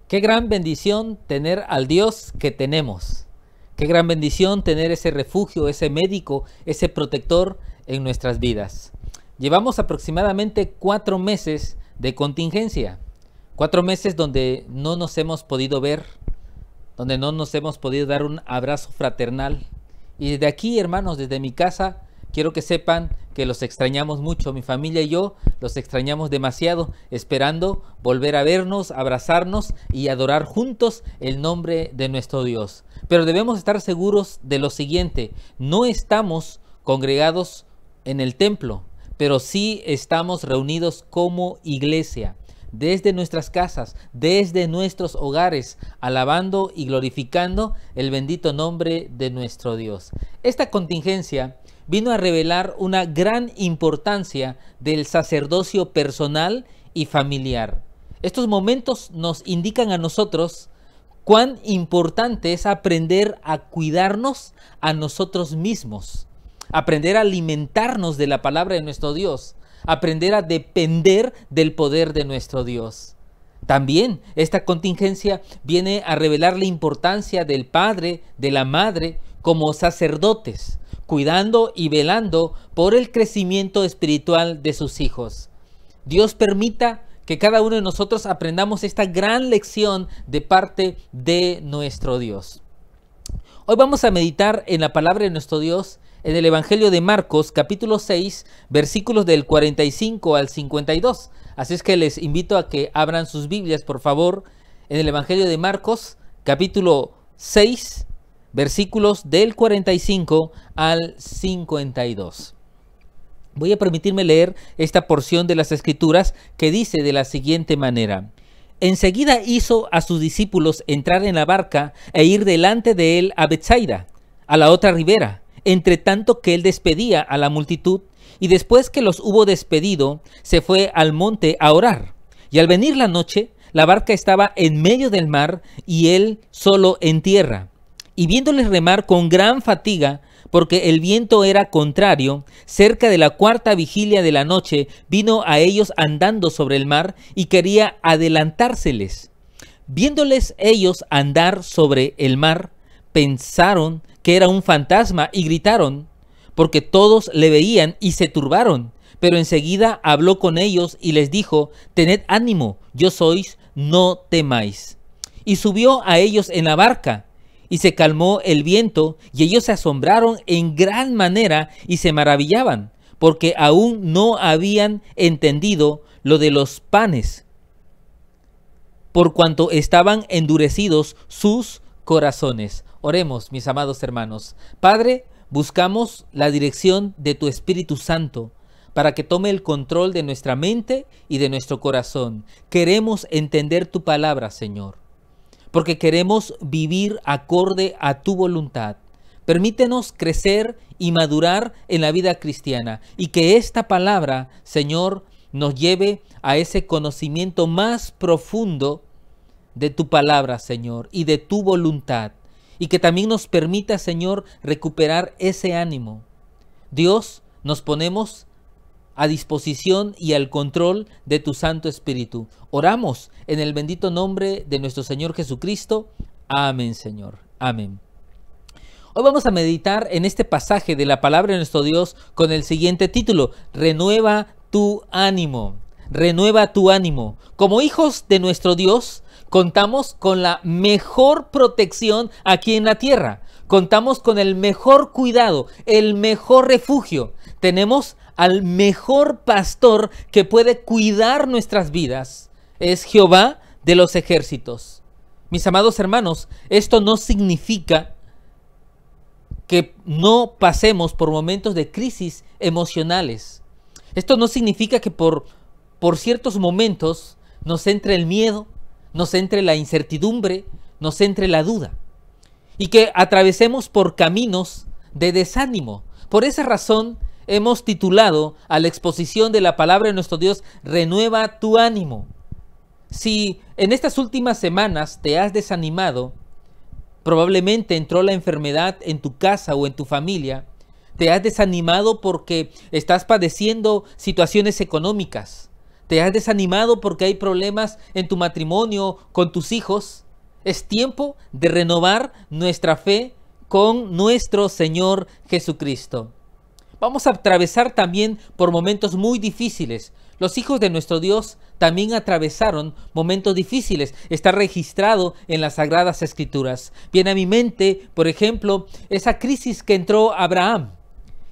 Qué gran bendición tener al Dios que tenemos. Qué gran bendición tener ese refugio, ese médico, ese protector en nuestras vidas. Llevamos aproximadamente 4 meses de contingencia. 4 meses donde no nos hemos podido ver, donde no nos hemos podido dar un abrazo fraternal. Y desde aquí, hermanos, desde mi casa, quiero que sepan que los extrañamos mucho. Mi familia y yo los extrañamos demasiado, esperando volver a vernos, abrazarnos y adorar juntos el nombre de nuestro Dios. Pero debemos estar seguros de lo siguiente: no estamos congregados en el templo, pero sí estamos reunidos como iglesia, desde nuestras casas, desde nuestros hogares, alabando y glorificando el bendito nombre de nuestro Dios. Esta contingencia vino a revelar una gran importancia del sacerdocio personal y familiar. Estos momentos nos indican a nosotros cuán importante es aprender a cuidarnos a nosotros mismos, aprender a alimentarnos de la palabra de nuestro Dios, aprender a depender del poder de nuestro Dios. También esta contingencia viene a revelar la importancia del padre, de la madre, como sacerdotes, cuidando y velando por el crecimiento espiritual de sus hijos. Dios permita que cada uno de nosotros aprendamos esta gran lección de parte de nuestro Dios. Hoy vamos a meditar en la palabra de nuestro Dios en el Evangelio de Marcos, capítulo 6, versículos del 45 al 52. Así es que les invito a que abran sus Biblias, por favor, en el Evangelio de Marcos, capítulo 6, versículos del 45 al 52. Voy a permitirme leer esta porción de las Escrituras que dice de la siguiente manera: Enseguida hizo a sus discípulos entrar en la barca e ir delante de él a Betsaida, a la otra ribera, entre tanto que él despedía a la multitud, y después que los hubo despedido, se fue al monte a orar. Y al venir la noche, la barca estaba en medio del mar y él solo en tierra. Y viéndoles remar con gran fatiga, porque el viento era contrario, cerca de la 4ª vigilia de la noche, vino a ellos andando sobre el mar y quería adelantárseles. Viéndoles ellos andar sobre el mar, pensaron que era un fantasma y gritaron, porque todos le veían y se turbaron. Pero enseguida habló con ellos y les dijo: Tened ánimo, yo sois, no temáis. Y subió a ellos en la barca, y se calmó el viento, y ellos se asombraron en gran manera y se maravillaban, porque aún no habían entendido lo de los panes, por cuanto estaban endurecidos sus corazones. Oremos, mis amados hermanos. Padre, buscamos la dirección de tu Espíritu Santo para que tome el control de nuestra mente y de nuestro corazón. Queremos entender tu palabra, Señor, porque queremos vivir acorde a tu voluntad. Permítenos crecer y madurar en la vida cristiana, y que esta palabra, Señor, nos lleve a ese conocimiento más profundo de tu palabra, Señor, y de tu voluntad, y que también nos permita, Señor, recuperar ese ánimo. Dios, nos ponemos a disposición y al control de tu Santo Espíritu. Oramos en el bendito nombre de nuestro Señor Jesucristo. Amén, Señor. Amén. Hoy vamos a meditar en este pasaje de la palabra de nuestro Dios con el siguiente título: Renueva tu ánimo. Renueva tu ánimo. Como hijos de nuestro Dios, contamos con la mejor protección aquí en la tierra. Contamos con el mejor cuidado, el mejor refugio. Tenemos al mejor pastor que puede cuidar nuestras vidas. Es Jehová de los ejércitos. Mis amados hermanos, esto no significa que no pasemos por momentos de crisis emocionales. Esto no significa que por ciertos momentos nos entre el miedo, nos entre la incertidumbre, nos entre la duda, y que atravesemos por caminos de desánimo. Por esa razón hemos titulado a la exposición de la palabra de nuestro Dios: Renueva tu ánimo. Si en estas últimas semanas te has desanimado, probablemente entró la enfermedad en tu casa o en tu familia, te has desanimado porque estás padeciendo situaciones económicas, ¿Te has desanimado porque hay problemas en tu matrimonio, con tus hijos? Es tiempo de renovar nuestra fe con nuestro Señor Jesucristo. Vamos a atravesar también por momentos muy difíciles. Los hijos de nuestro Dios también atravesaron momentos difíciles. Está registrado en las Sagradas Escrituras. Viene a mi mente, por ejemplo, esa crisis que entró Abraham.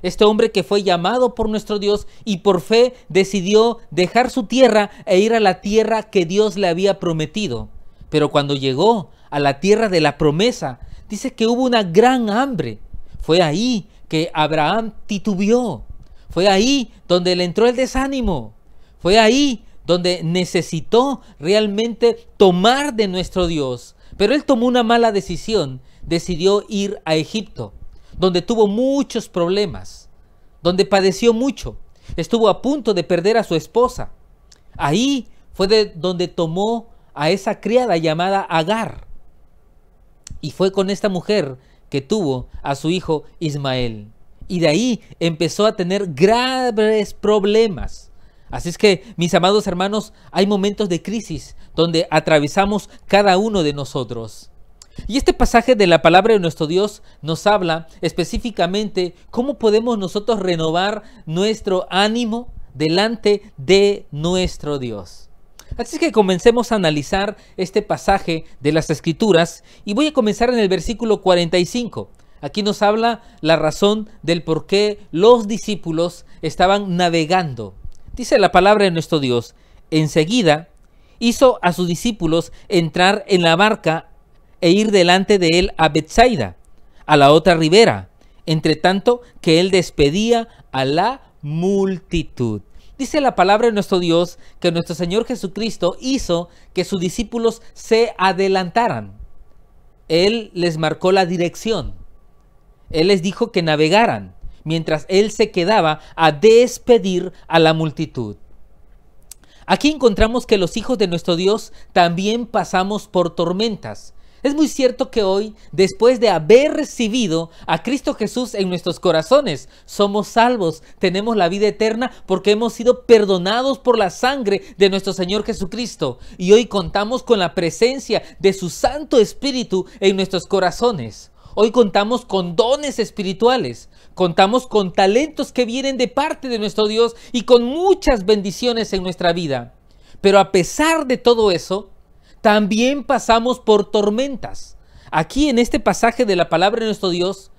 Este hombre que fue llamado por nuestro Dios y por fe decidió dejar su tierra e ir a la tierra que Dios le había prometido. Pero cuando llegó a la tierra de la promesa, dice que hubo una gran hambre. Fue ahí que Abraham titubeó. Fue ahí donde le entró el desánimo. Fue ahí donde necesitó realmente tomar de nuestro Dios. Pero él tomó una mala decisión. Decidió ir a Egipto, donde tuvo muchos problemas, donde padeció mucho. Estuvo a punto de perder a su esposa. Ahí fue donde tomó a esa criada llamada Agar. Y fue con esta mujer que tuvo a su hijo Ismael. Y de ahí empezó a tener graves problemas. Así es que, mis amados hermanos, hay momentos de crisis donde atravesamos cada uno de nosotros. Y este pasaje de la palabra de nuestro Dios nos habla específicamente cómo podemos nosotros renovar nuestro ánimo delante de nuestro Dios. Así es que comencemos a analizar este pasaje de las Escrituras y voy a comenzar en el versículo 45. Aquí nos habla la razón del por qué los discípulos estaban navegando. Dice la palabra de nuestro Dios: enseguida hizo a sus discípulos entrar en la barca e ir delante de él a Betsaida, a la otra ribera, entre tanto que él despedía a la multitud. Dice la palabra de nuestro Dios que nuestro Señor Jesucristo hizo que sus discípulos se adelantaran. Él les marcó la dirección. Él les dijo que navegaran, mientras él se quedaba a despedir a la multitud. Aquí encontramos que los hijos de nuestro Dios también pasamos por tormentas. Es muy cierto que hoy, después de haber recibido a Cristo Jesús en nuestros corazones, somos salvos, tenemos la vida eterna porque hemos sido perdonados por la sangre de nuestro Señor Jesucristo. Y hoy contamos con la presencia de su Santo Espíritu en nuestros corazones. Hoy contamos con dones espirituales, contamos con talentos que vienen de parte de nuestro Dios y con muchas bendiciones en nuestra vida. Pero a pesar de todo eso, también pasamos por tormentas. Aquí en este pasaje de la palabra de nuestro Dios,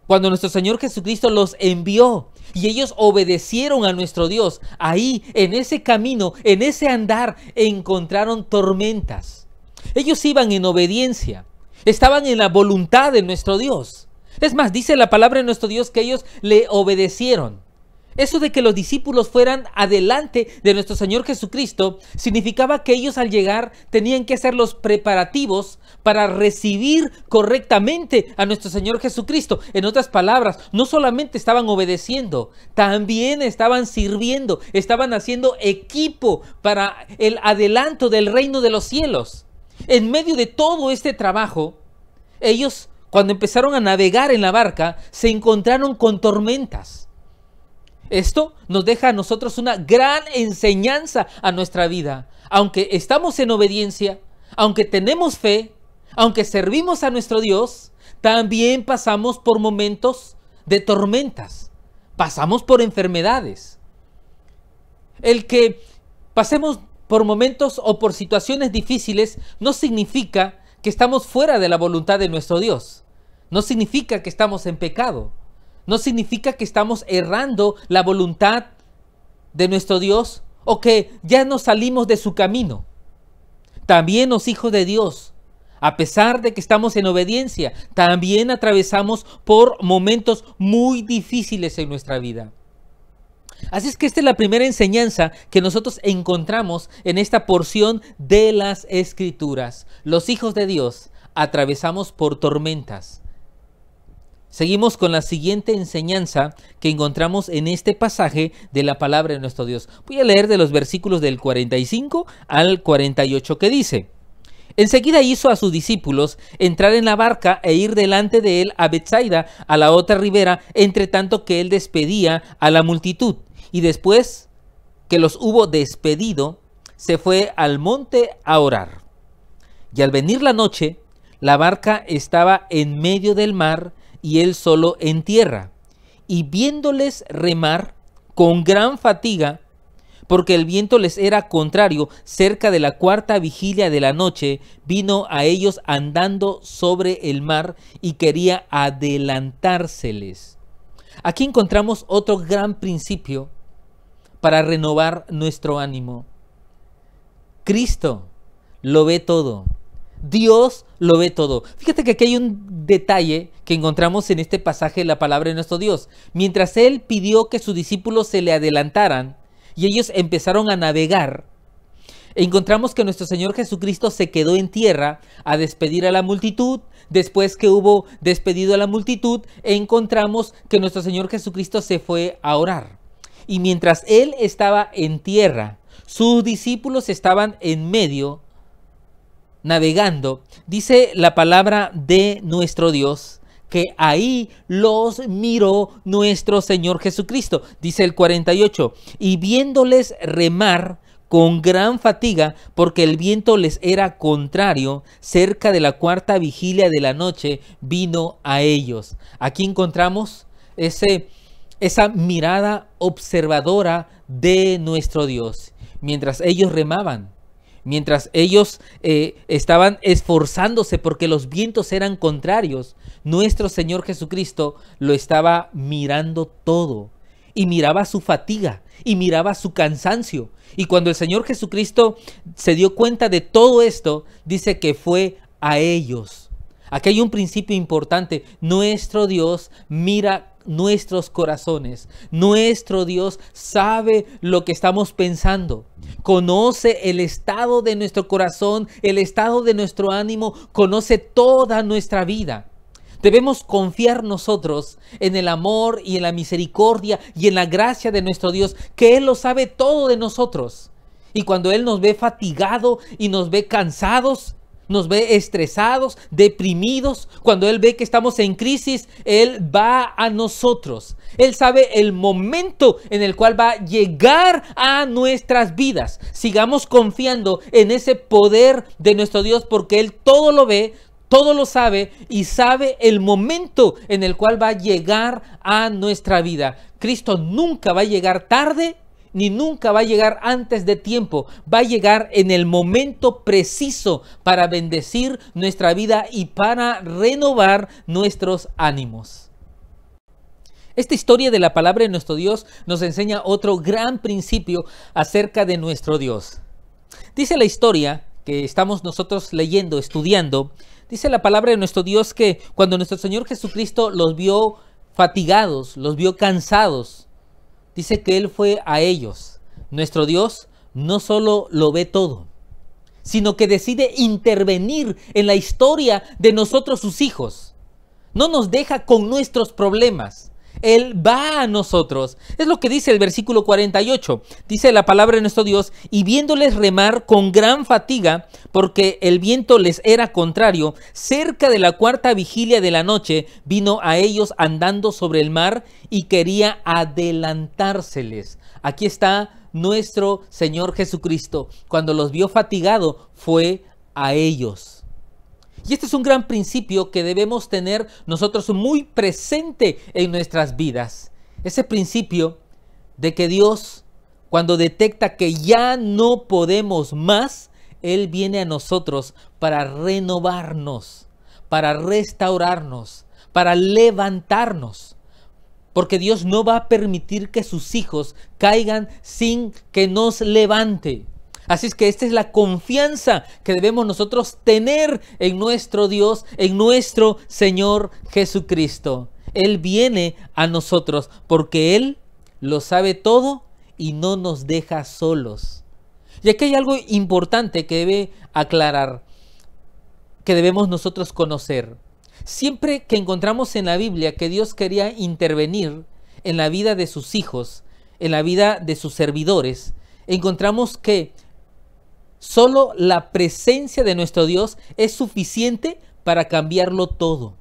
cuando nuestro Señor Jesucristo los envió y ellos obedecieron a nuestro Dios, ahí en ese camino, en ese andar, encontraron tormentas. Ellos iban en obediencia, estaban en la voluntad de nuestro Dios. Es más, dice la palabra de nuestro Dios que ellos le obedecieron. Eso de que los discípulos fueran adelante de nuestro Señor Jesucristo significaba que ellos al llegar tenían que hacer los preparativos para recibir correctamente a nuestro Señor Jesucristo. En otras palabras, no solamente estaban obedeciendo, también estaban sirviendo, estaban haciendo equipo para el adelanto del reino de los cielos. En medio de todo este trabajo, ellos, cuando empezaron a navegar en la barca, se encontraron con tormentas. Esto nos deja a nosotros una gran enseñanza a nuestra vida. Aunque estamos en obediencia, aunque tenemos fe, aunque servimos a nuestro Dios, también pasamos por momentos de tormentas. Pasamos por enfermedades. El que pasemos por momentos o por situaciones difíciles no significa que estamos fuera de la voluntad de nuestro Dios. No significa que estamos en pecado. No significa que estamos errando la voluntad de nuestro Dios o que ya nos salimos de su camino. También los hijos de Dios, a pesar de que estamos en obediencia, también atravesamos por momentos muy difíciles en nuestra vida. Así es que esta es la primera enseñanza que nosotros encontramos en esta porción de las Escrituras. Los hijos de Dios atravesamos por tormentas. Seguimos con la siguiente enseñanza que encontramos en este pasaje de la palabra de nuestro Dios. Voy a leer de los versículos del 45 al 48 que dice: enseguida hizo a sus discípulos entrar en la barca e ir delante de él a Betsaida, a la otra ribera, entre tanto que él despedía a la multitud. Y después que los hubo despedido, se fue al monte a orar. Y al venir la noche, la barca estaba en medio del mar y él solo en tierra. Y viéndoles remar con gran fatiga, porque el viento les era contrario, cerca de la cuarta vigilia de la noche, vino a ellos andando sobre el mar y quería adelantárseles. Aquí encontramos otro gran principio para renovar nuestro ánimo. Cristo lo ve todo. Dios lo ve todo. Fíjate que aquí hay un detalle que encontramos en este pasaje de la palabra de nuestro Dios. Mientras Él pidió que sus discípulos se le adelantaran y ellos empezaron a navegar, encontramos que nuestro Señor Jesucristo se quedó en tierra a despedir a la multitud. Después que hubo despedido a la multitud, encontramos que nuestro Señor Jesucristo se fue a orar. Y mientras Él estaba en tierra, sus discípulos estaban en medio, navegando. Dice la palabra de nuestro Dios que ahí los miró nuestro Señor Jesucristo. Dice el 48, y viéndoles remar con gran fatiga, porque el viento les era contrario, cerca de la cuarta vigilia de la noche, vino a ellos. Aquí encontramos esa mirada observadora de nuestro Dios. Mientras ellos remaban, mientras ellos estaban esforzándose porque los vientos eran contrarios, nuestro Señor Jesucristo lo estaba mirando todo. Y miraba su fatiga, y miraba su cansancio. Y cuando el Señor Jesucristo se dio cuenta de todo esto, dice que fue a ellos. Aquí hay un principio importante. Nuestro Dios mira nuestros corazones. Nuestro Dios sabe lo que estamos pensando. Conoce el estado de nuestro corazón, el estado de nuestro ánimo, conoce toda nuestra vida. Debemos confiar nosotros en el amor y en la misericordia y en la gracia de nuestro Dios, que Él lo sabe todo de nosotros. Y cuando Él nos ve fatigado y nos ve cansados, nos ve estresados, deprimidos, cuando Él ve que estamos en crisis, Él va a nosotros. Él sabe el momento en el cual va a llegar a nuestras vidas. Sigamos confiando en ese poder de nuestro Dios, porque Él todo lo ve, todo lo sabe y sabe el momento en el cual va a llegar a nuestra vida. Cristo nunca va a llegar tarde ni nunca va a llegar antes de tiempo. Va a llegar en el momento preciso para bendecir nuestra vida y para renovar nuestros ánimos. Esta historia de la palabra de nuestro Dios nos enseña otro gran principio acerca de nuestro Dios. Dice la historia que estamos nosotros leyendo, estudiando. Dice la palabra de nuestro Dios que cuando nuestro Señor Jesucristo los vio fatigados, los vio cansados, dice que Él fue a ellos. Nuestro Dios no solo lo ve todo, sino que decide intervenir en la historia de nosotros, sus hijos. No nos deja con nuestros problemas. Él va a nosotros. Es lo que dice el versículo 48. Dice la palabra de nuestro Dios, y viéndoles remar con gran fatiga, porque el viento les era contrario, cerca de la cuarta vigilia de la noche, vino a ellos andando sobre el mar y quería adelantárseles. Aquí está nuestro Señor Jesucristo. Cuando los vio fatigados, fue a ellos. Y este es un gran principio que debemos tener nosotros muy presente en nuestras vidas. Ese principio de que Dios, cuando detecta que ya no podemos más, Él viene a nosotros para renovarnos, para restaurarnos, para levantarnos. Porque Dios no va a permitir que sus hijos caigan sin que nos levante. Así es que esta es la confianza que debemos nosotros tener en nuestro Dios, en nuestro Señor Jesucristo. Él viene a nosotros porque Él lo sabe todo y no nos deja solos. Y aquí hay algo importante que debe aclarar, que debemos nosotros conocer. Siempre que encontramos en la Biblia que Dios quería intervenir en la vida de sus hijos, en la vida de sus servidores, encontramos que solo la presencia de nuestro Dios es suficiente para cambiarlo todo.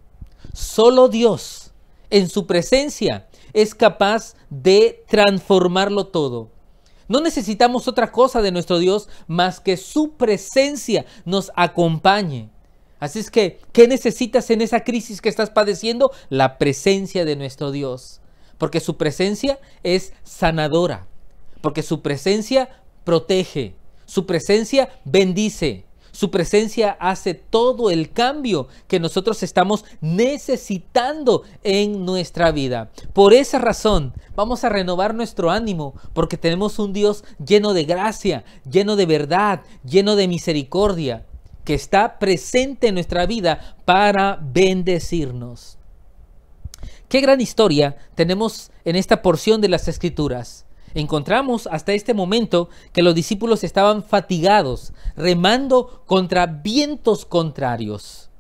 Solo Dios, en su presencia, es capaz de transformarlo todo. No necesitamos otra cosa de nuestro Dios más que su presencia nos acompañe. Así es que, ¿qué necesitas en esa crisis que estás padeciendo? La presencia de nuestro Dios. Porque su presencia es sanadora. Porque su presencia protege. Su presencia bendice. Su presencia hace todo el cambio que nosotros estamos necesitando en nuestra vida. Por esa razón, vamos a renovar nuestro ánimo, porque tenemos un Dios lleno de gracia, lleno de verdad, lleno de misericordia, que está presente en nuestra vida para bendecirnos. Qué gran historia tenemos en esta porción de las Escrituras. Encontramos hasta este momento que los discípulos estaban fatigados, remando contra vientos contrarios.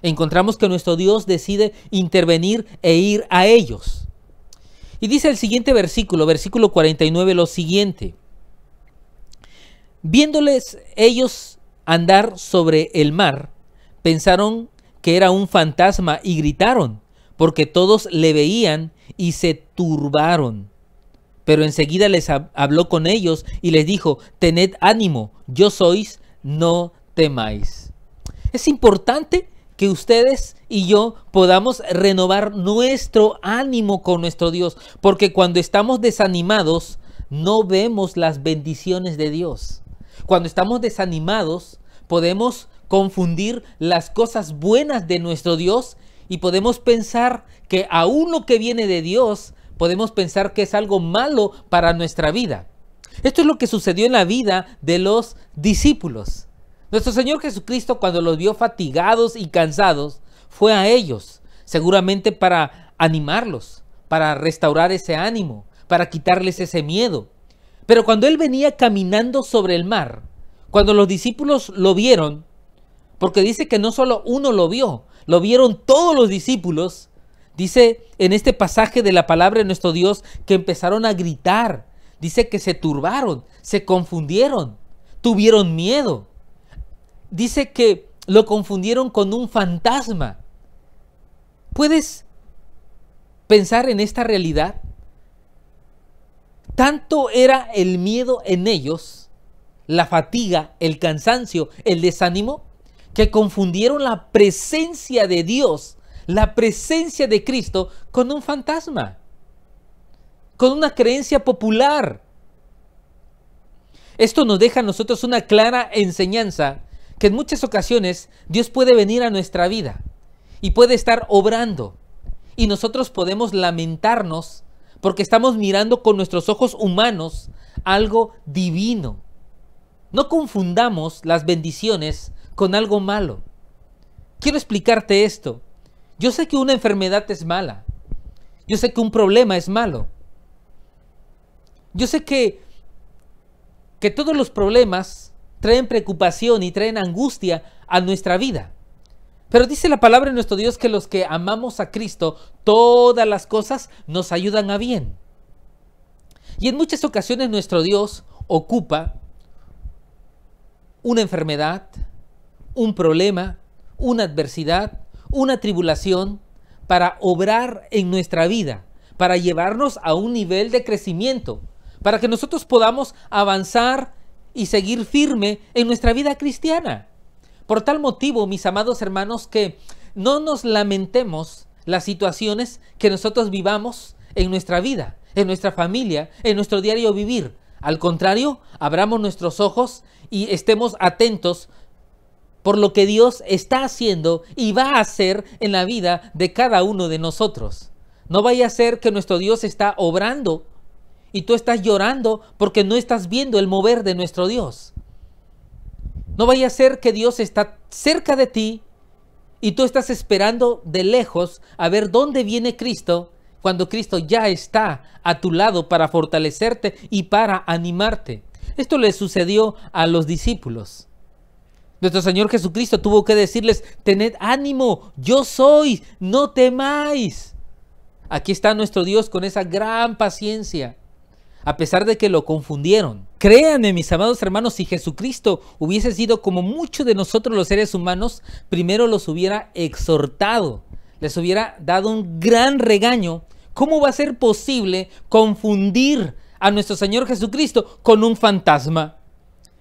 Encontramos que nuestro Dios decide intervenir e ir a ellos. Y dice el siguiente versículo, versículo 49, lo siguiente: viéndoles ellos andar sobre el mar, pensaron que era un fantasma y gritaron, porque todos le veían y se turbaron. Pero enseguida les habló con ellos y les dijo: tened ánimo, yo sois, no temáis. Es importante que ustedes y yo podamos renovar nuestro ánimo con nuestro Dios, porque cuando estamos desanimados no vemos las bendiciones de Dios. Cuando estamos desanimados podemos confundir las cosas buenas de nuestro Dios y podemos pensar que aún lo que viene de Dios, podemos pensar que es algo malo para nuestra vida. Esto es lo que sucedió en la vida de los discípulos. Nuestro Señor Jesucristo, cuando los vio fatigados y cansados, fue a ellos, seguramente para animarlos, para restaurar ese ánimo, para quitarles ese miedo. Pero cuando Él venía caminando sobre el mar, cuando los discípulos lo vieron, porque dice que no solo uno lo vieron todos los discípulos. Dice en este pasaje de la palabra de nuestro Dios que empezaron a gritar. Dice que se turbaron, se confundieron, tuvieron miedo. Dice que lo confundieron con un fantasma. ¿Puedes pensar en esta realidad? Tanto era el miedo en ellos, la fatiga, el cansancio, el desánimo, que confundieron la presencia de Dios, la presencia de Cristo, con un fantasma, con una creencia popular. Esto nos deja a nosotros una clara enseñanza que en muchas ocasiones Dios puede venir a nuestra vida y puede estar obrando, y nosotros podemos lamentarnos porque estamos mirando con nuestros ojos humanos algo divino. No confundamos las bendiciones con algo malo. Quiero explicarte esto. Yo sé que una enfermedad es mala. Yo sé que un problema es malo. Yo sé que todos los problemas traen preocupación y traen angustia a nuestra vida. Pero dice la palabra de nuestro Dios que los que amamos a Cristo, todas las cosas nos ayudan a bien. Y en muchas ocasiones nuestro Dios ocupa una enfermedad, un problema, una adversidad, una tribulación para obrar en nuestra vida, para llevarnos a un nivel de crecimiento, para que nosotros podamos avanzar y seguir firme en nuestra vida cristiana. Por tal motivo, mis amados hermanos, que no nos lamentemos las situaciones que nosotros vivamos en nuestra vida, en nuestra familia, en nuestro diario vivir. Al contrario, abramos nuestros ojos y estemos atentos por lo que Dios está haciendo y va a hacer en la vida de cada uno de nosotros. No vaya a ser que nuestro Dios está obrando y tú estás llorando porque no estás viendo el mover de nuestro Dios. No vaya a ser que Dios está cerca de ti y tú estás esperando de lejos a ver dónde viene Cristo, cuando Cristo ya está a tu lado para fortalecerte y para animarte. Esto le sucedió a los discípulos. Nuestro Señor Jesucristo tuvo que decirles: tened ánimo, yo soy, no temáis. Aquí está nuestro Dios con esa gran paciencia, a pesar de que lo confundieron. Créanme, mis amados hermanos, si Jesucristo hubiese sido como muchos de nosotros los seres humanos, primero los hubiera exhortado, les hubiera dado un gran regaño. ¿Cómo va a ser posible confundir a nuestro Señor Jesucristo con un fantasma.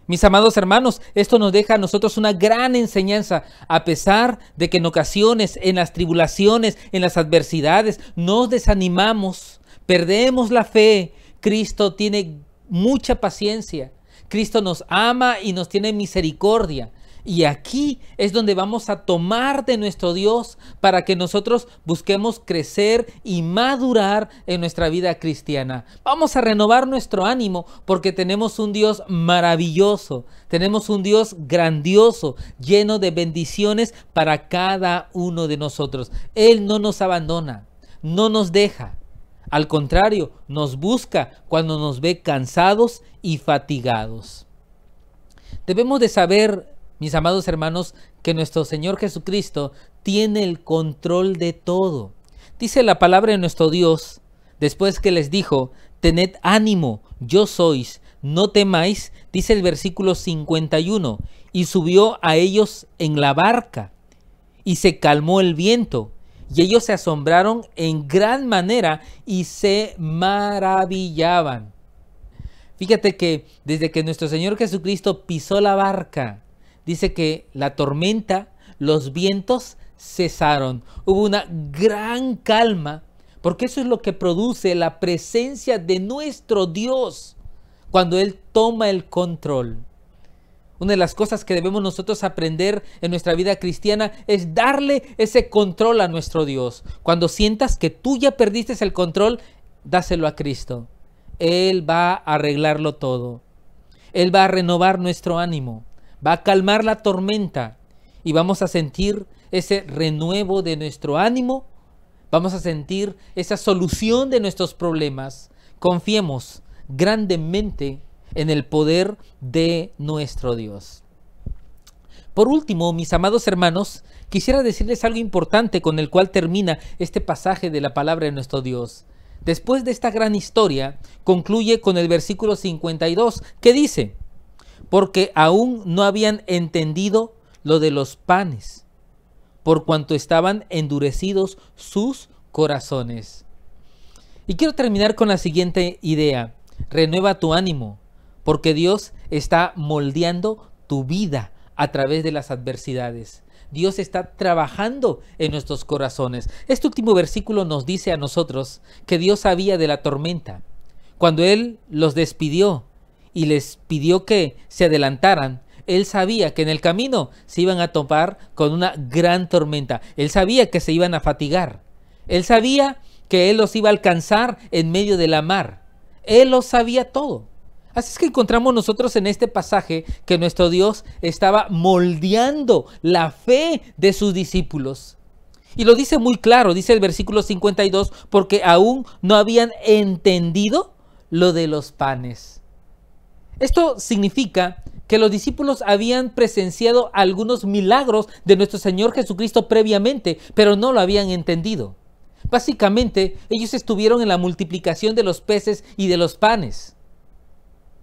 Mis amados hermanos, esto nos deja a nosotros una gran enseñanza, a pesar de que en ocasiones, en las tribulaciones, en las adversidades, nos desanimamos, perdemos la fe. Cristo tiene mucha paciencia. Cristo nos ama y nos tiene misericordia. Y aquí es donde vamos a tomar de nuestro Dios para que nosotros busquemos crecer y madurar en nuestra vida cristiana. Vamos a renovar nuestro ánimo porque tenemos un Dios maravilloso, tenemos un Dios grandioso, lleno de bendiciones para cada uno de nosotros. Él no nos abandona, no nos deja. Al contrario, nos busca cuando nos ve cansados y fatigados. Debemos de saber, mis amados hermanos, que nuestro Señor Jesucristo tiene el control de todo. Dice la palabra de nuestro Dios, después que les dijo, tened ánimo, yo sois, no temáis, dice el versículo 51, y subió a ellos en la barca, y se calmó el viento, y ellos se asombraron en gran manera y se maravillaban. Fíjate que desde que nuestro Señor Jesucristo pisó la barca, dice que la tormenta, los vientos cesaron. Hubo una gran calma, porque eso es lo que produce la presencia de nuestro Dios cuando Él toma el control. Una de las cosas que debemos nosotros aprender en nuestra vida cristiana es darle ese control a nuestro Dios. Cuando sientas que tú ya perdiste el control, dáselo a Cristo. Él va a arreglarlo todo. Él va a renovar nuestro ánimo. Va a calmar la tormenta y vamos a sentir ese renuevo de nuestro ánimo. Vamos a sentir esa solución de nuestros problemas. Confiemos grandemente en el poder de nuestro Dios. Por último, mis amados hermanos, quisiera decirles algo importante con el cual termina este pasaje de la palabra de nuestro Dios. Después de esta gran historia, concluye con el versículo 52, que dice: porque aún no habían entendido lo de los panes, por cuanto estaban endurecidos sus corazones. Y quiero terminar con la siguiente idea: renueva tu ánimo, porque Dios está moldeando tu vida a través de las adversidades. Dios está trabajando en nuestros corazones. Este último versículo nos dice a nosotros que Dios sabía de la tormenta. Cuando Él los despidió y les pidió que se adelantaran, Él sabía que en el camino se iban a topar con una gran tormenta. Él sabía que se iban a fatigar. Él sabía que Él los iba a alcanzar en medio de la mar. Él lo sabía todo. Así es que encontramos nosotros en este pasaje que nuestro Dios estaba moldeando la fe de sus discípulos. Y lo dice muy claro, dice el versículo 52, porque aún no habían entendido lo de los panes. Esto significa que los discípulos habían presenciado algunos milagros de nuestro Señor Jesucristo previamente, pero no lo habían entendido. Básicamente, ellos estuvieron en la multiplicación de los peces y de los panes.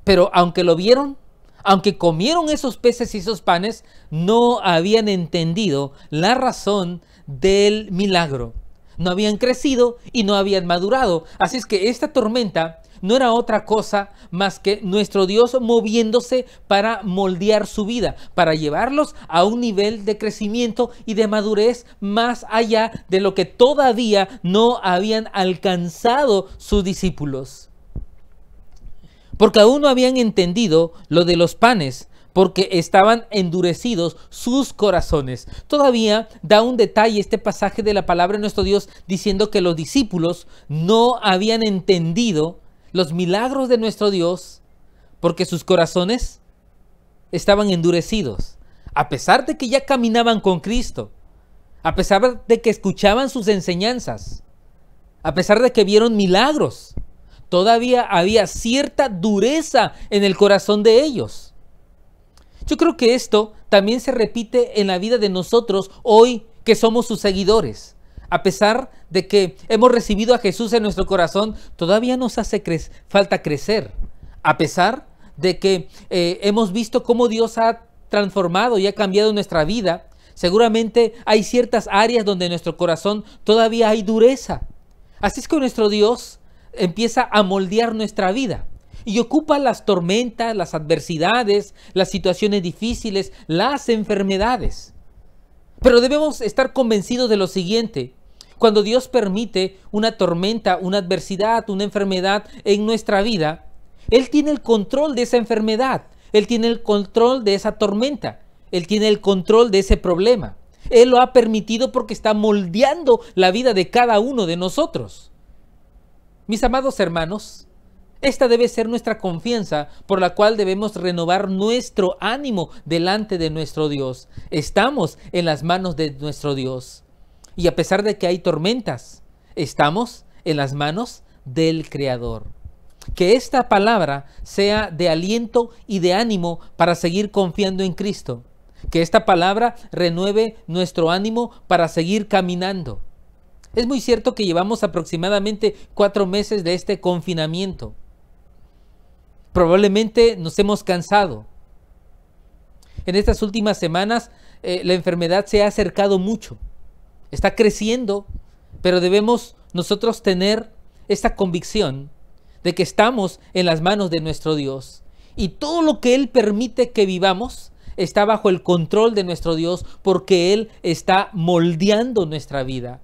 Pero aunque lo vieron, aunque comieron esos peces y esos panes, no habían entendido la razón del milagro. No habían crecido y no habían madurado. Así es que esta tormenta no era otra cosa más que nuestro Dios moviéndose para moldear su vida, para llevarlos a un nivel de crecimiento y de madurez más allá de lo que todavía no habían alcanzado sus discípulos. Porque aún no habían entendido lo de los panes, porque estaban endurecidos sus corazones. Todavía da un detalle este pasaje de la palabra de nuestro Dios diciendo que los discípulos no habían entendido los milagros de nuestro Dios porque sus corazones estaban endurecidos. A pesar de que ya caminaban con Cristo, a pesar de que escuchaban sus enseñanzas, a pesar de que vieron milagros, todavía había cierta dureza en el corazón de ellos. Yo creo que esto también se repite en la vida de nosotros hoy que somos sus seguidores. A pesar de que hemos recibido a Jesús en nuestro corazón, todavía nos hace falta crecer. A pesar de que hemos visto cómo Dios ha transformado y ha cambiado nuestra vida, seguramente hay ciertas áreas donde en nuestro corazón todavía hay dureza. Así es que nuestro Dios empieza a moldear nuestra vida y ocupa las tormentas, las adversidades, las situaciones difíciles, las enfermedades. Pero debemos estar convencidos de lo siguiente: cuando Dios permite una tormenta, una adversidad, una enfermedad en nuestra vida, Él tiene el control de esa enfermedad, Él tiene el control de esa tormenta, Él tiene el control de ese problema. Él lo ha permitido porque está moldeando la vida de cada uno de nosotros. Mis amados hermanos, esta debe ser nuestra confianza por la cual debemos renovar nuestro ánimo delante de nuestro Dios. Estamos en las manos de nuestro Dios. Y a pesar de que hay tormentas, estamos en las manos del Creador. Que esta palabra sea de aliento y de ánimo para seguir confiando en Cristo. Que esta palabra renueve nuestro ánimo para seguir caminando. Es muy cierto que llevamos aproximadamente 4 meses de este confinamiento. Probablemente nos hemos cansado. En estas últimas semanas la enfermedad se ha acercado mucho. Está creciendo, pero debemos nosotros tener esta convicción de que estamos en las manos de nuestro Dios. Y todo lo que Él permite que vivamos está bajo el control de nuestro Dios, porque Él está moldeando nuestra vida.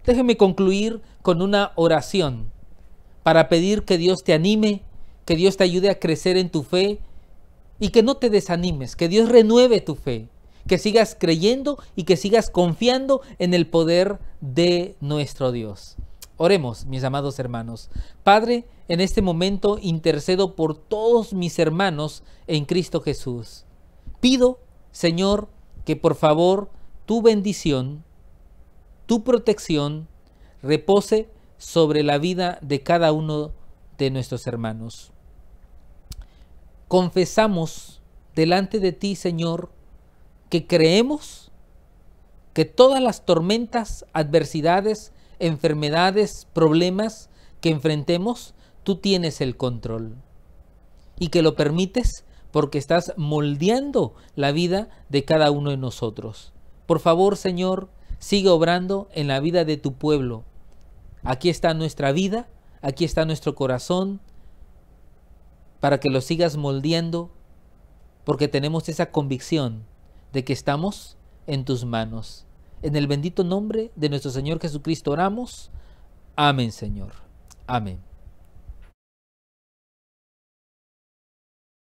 Déjeme concluir con una oración para pedir que Dios te anime, que Dios te ayude a crecer en tu fe y que no te desanimes, que Dios renueve tu fe, que sigas creyendo y que sigas confiando en el poder de nuestro Dios. Oremos, mis amados hermanos. Padre, en este momento intercedo por todos mis hermanos en Cristo Jesús. Pido, Señor, que por favor tu bendición, tu protección repose sobre la vida de cada uno de nuestros hermanos. Confesamos delante de ti, Señor, que creemos que todas las tormentas, adversidades, enfermedades, problemas que enfrentemos, tú tienes el control y que lo permites porque estás moldeando la vida de cada uno de nosotros. Por favor, Señor, sigue obrando en la vida de tu pueblo. Aquí está nuestra vida, aquí está nuestro corazón, para que lo sigas moldeando, porque tenemos esa convicción de que estamos en tus manos. En el bendito nombre de nuestro Señor Jesucristo oramos. Amén, Señor. Amén.